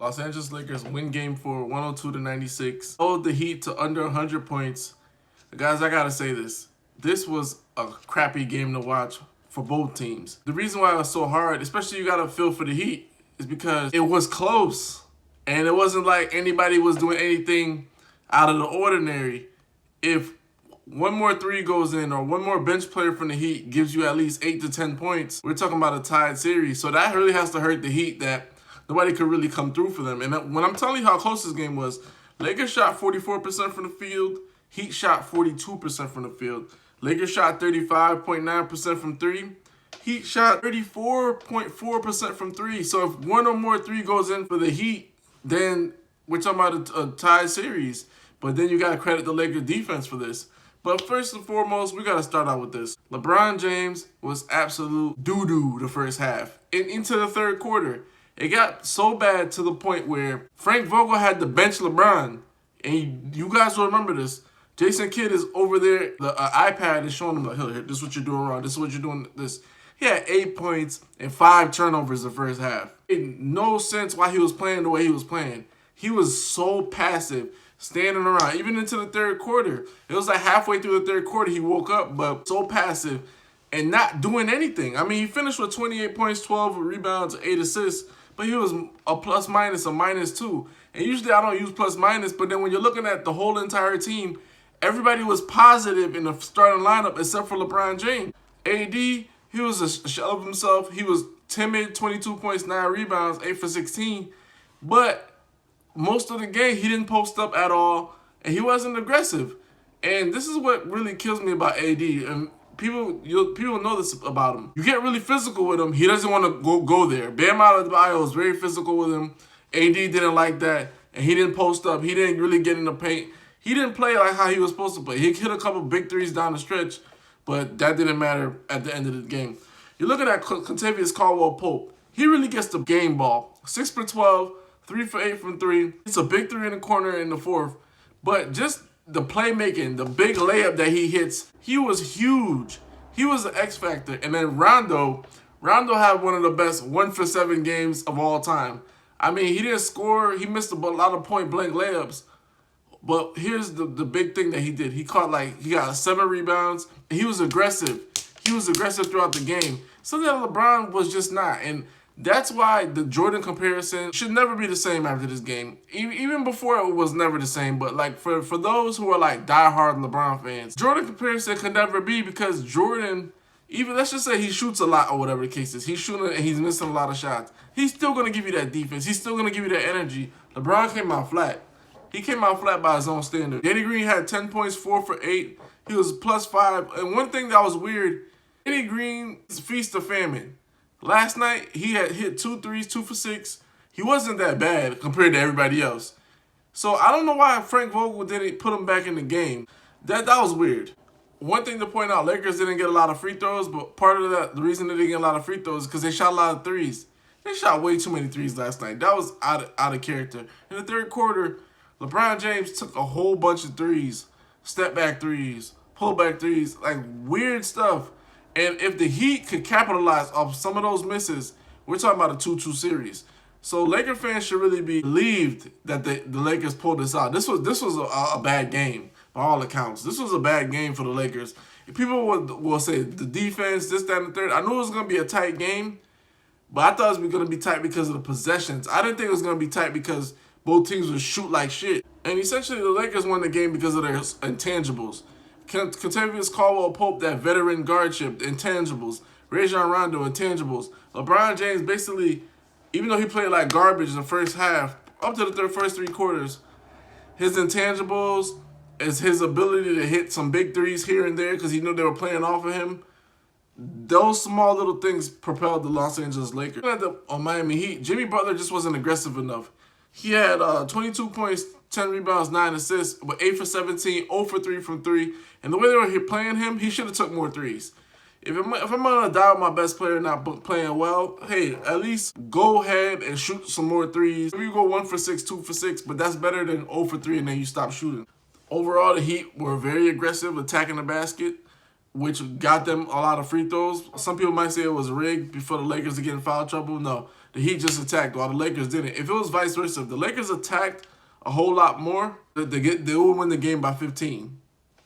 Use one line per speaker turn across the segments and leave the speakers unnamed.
Los Angeles Lakers win game 4, 102-96. Hold the Heat to under 100 points. Guys, I gotta say this. This was a crappy game to watch for both teams. The reason why it was so hard, especially you gotta feel for the Heat, is because it was close. And it wasn't like anybody was doing anything out of the ordinary. If one more three goes in or one more bench player from the Heat gives you at least 8 to 10 points, we're talking about a tied series. So that really has to hurt the Heat that nobody could really come through for them. And when I'm telling you how close this game was, Lakers shot 44% from the field. Heat shot 42% from the field. Lakers shot 35.9% from three. Heat shot 34.4% from three. So if one or more three goes in for the Heat, then we're talking about a tied series. But then you got to credit the Lakers defense for this. But first and foremost, we got to start out with this. LeBron James was absolute doo-doo the first half. And into the third quarter, it got so bad to the point where Frank Vogel had to bench LeBron. And you guys will remember this. Jason Kidd is over there. The iPad is showing him, like, here, this is what you're doing wrong. This is what you're doing. This. He had 8 points and 5 turnovers the first half. It made no sense why he was playing the way he was playing. He was so passive, standing around. Even into the third quarter. It was like halfway through the third quarter he woke up, but so passive and not doing anything. I mean, he finished with 28 points, 12 rebounds, 8 assists, but he was a plus-minus, a -2. And usually I don't use plus-minus, but then when you're looking at the whole entire team, everybody was positive in the starting lineup except for LeBron James. AD, he was a shell of himself. He was timid, 22 points, 9 rebounds, 8 for 16. But most of the game, he didn't post up at all, and he wasn't aggressive. And this is what really kills me about AD. And people know this about him. You get really physical with him. He doesn't want to go there. Bam Adebayo was very physical with him. AD didn't like that, and he didn't post up. He didn't really get in the paint. He didn't play like how he was supposed to play. He hit a couple big threes down the stretch, but that didn't matter at the end of the game. You're looking at Kentavious Caldwell-Pope. He really gets the game ball. 6 for 12, 3 for 8 from 3. It's a big 3 in the corner in the fourth. But just the playmaking, the big layup that he hits, he was huge. He was an X factor. And then Rondo had one of the best 1 for 7 games of all time. I mean, he didn't score. He missed a lot of point-blank layups. But here's the big thing that he did. He got 7 rebounds. He was aggressive. He was aggressive throughout the game. Something that LeBron was just not. And that's why the Jordan comparison should never be the same after this game. Even before it was never the same. But like for those who are like diehard LeBron fans, Jordan comparison could never be because Jordan, even let's just say he shoots a lot or whatever the case is. He's shooting and he's missing a lot of shots. He's still going to give you that defense. He's still going to give you that energy. LeBron came out flat. He came out flat by his own standard. Danny Green had 10 points, 4 for 8. He was +5. And one thing that was weird, Danny Green's feast of famine. Last night, he had hit 2 threes, 2 for 6. He wasn't that bad compared to everybody else. So I don't know why Frank Vogel didn't put him back in the game. That was weird. One thing to point out, Lakers didn't get a lot of free throws, but part of that, the reason they didn't get a lot of free throws is because they shot a lot of threes. They shot way too many threes last night. That was out of character. In the third quarter, LeBron James took a whole bunch of threes, step-back threes, pull-back threes, like weird stuff. And if the Heat could capitalize off some of those misses, we're talking about a 2-2 series. So Laker fans should really be relieved that the Lakers pulled this out. This was a bad game by all accounts. This was a bad game for the Lakers. People will say the defense, this, that, and the third. I knew it was going to be a tight game, but I thought it was going to be tight because of the possessions. I didn't think it was going to be tight because both teams would shoot like shit. And essentially, the Lakers won the game because of their intangibles. Kentavious Caldwell-Pope, that veteran guardship, intangibles. Rajon Rondo, intangibles. LeBron James, basically, even though he played like garbage in the first half, up to the first 3 quarters, his intangibles is his ability to hit some big threes here and there because he knew they were playing off of him. Those small little things propelled the Los Angeles Lakers. On Miami Heat, Jimmy Butler just wasn't aggressive enough. He had 22 points, 10 rebounds, 9 assists, but 8 for 17, 0 for 3 from 3. And the way they were here playing him, he should have took more threes. If I'm going to die with my best player not playing well, hey, at least go ahead and shoot some more threes. Maybe you go 1 for 6, 2 for 6, but that's better than 0 for 3 and then you stop shooting. Overall, the Heat were very aggressive attacking the basket, which got them a lot of free throws. Some people might say it was rigged before the Lakers are getting foul trouble. No, the Heat just attacked while the Lakers didn't. If it was vice versa, if the Lakers attacked a whole lot more, they would win the game by 15.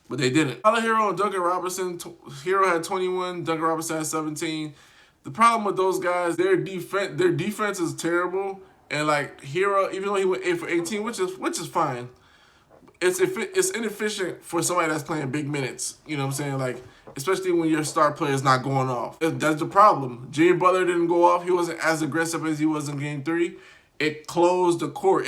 But they didn't. Tyler Hero and Duncan Robinson. Hero had 21. Duncan Robinson had 17. The problem with those guys, their defense is terrible. And like Hero, even though he went 8 for 18, which is fine, it's inefficient for somebody that's playing big minutes. You know what I'm saying? Like, especially when your star player is not going off. That's the problem. Jimmy Butler didn't go off. He wasn't as aggressive as he was in Game 3. It closed the court.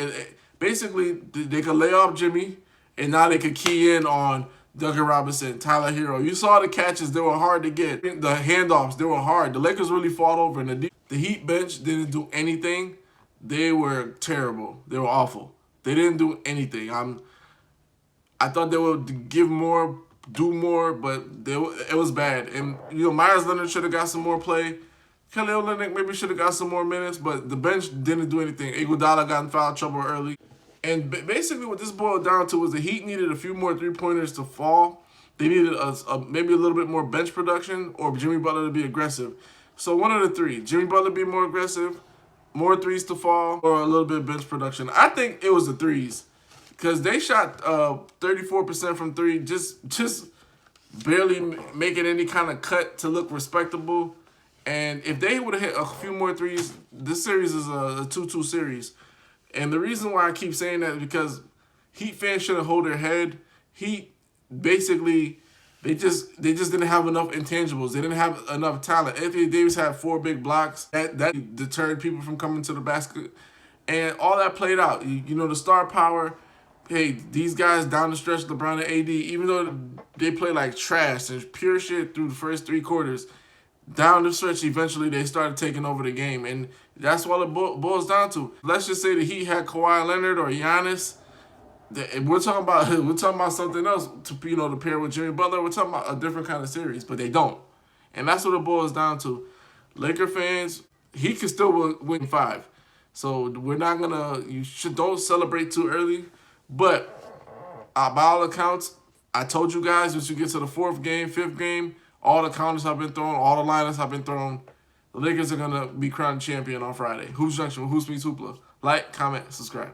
Basically, they could lay off Jimmy, and now they could key in on Duncan Robinson, Tyler Hero. You saw the catches. They were hard to get. The handoffs, they were hard. The Lakers really fought over. And the Heat bench didn't do anything. They were terrible. They were awful. They didn't do anything. I thought they would give more, do more, but it was bad. And, Myers Leonard should have got some more play. Kelly Olynyk maybe should have got some more minutes, but the bench didn't do anything. Iguodala got in foul trouble early. And basically what this boiled down to was the Heat needed a few more three-pointers to fall. They needed maybe a little bit more bench production or Jimmy Butler to be aggressive. So one of the three. Jimmy Butler be more aggressive, more threes to fall, or a little bit of bench production. I think it was the threes because they shot 34% from three, just barely making any kind of cut to look respectable. And if they would have hit a few more threes, this series is a 2-2 series. And the reason why I keep saying that is because Heat fans shouldn't hold their head. Heat basically, they just didn't have enough intangibles. They didn't have enough talent. Anthony Davis had 4 big blocks. That deterred people from coming to the basket. And all that played out. The star power, hey, these guys down the stretch, LeBron and AD, even though they play like trash and pure shit through the first 3 quarters, down the stretch, eventually they started taking over the game. And that's what it boils down to. Let's just say the Heat had Kawhi Leonard or Giannis. We're talking about something else to pair with Jimmy Butler. We're talking about a different kind of series, but they don't. And that's what it boils down to. Laker fans, he can still win 5. So we're not don't celebrate too early. But by all accounts, I told you guys once you get to the 4th game, 5th game, all the counters have been thrown, all the lineups have been thrown. The Lakers are going to be crowned champion on Friday. Hoops Junction with Hoops Meets Hoopla. Like, comment, subscribe.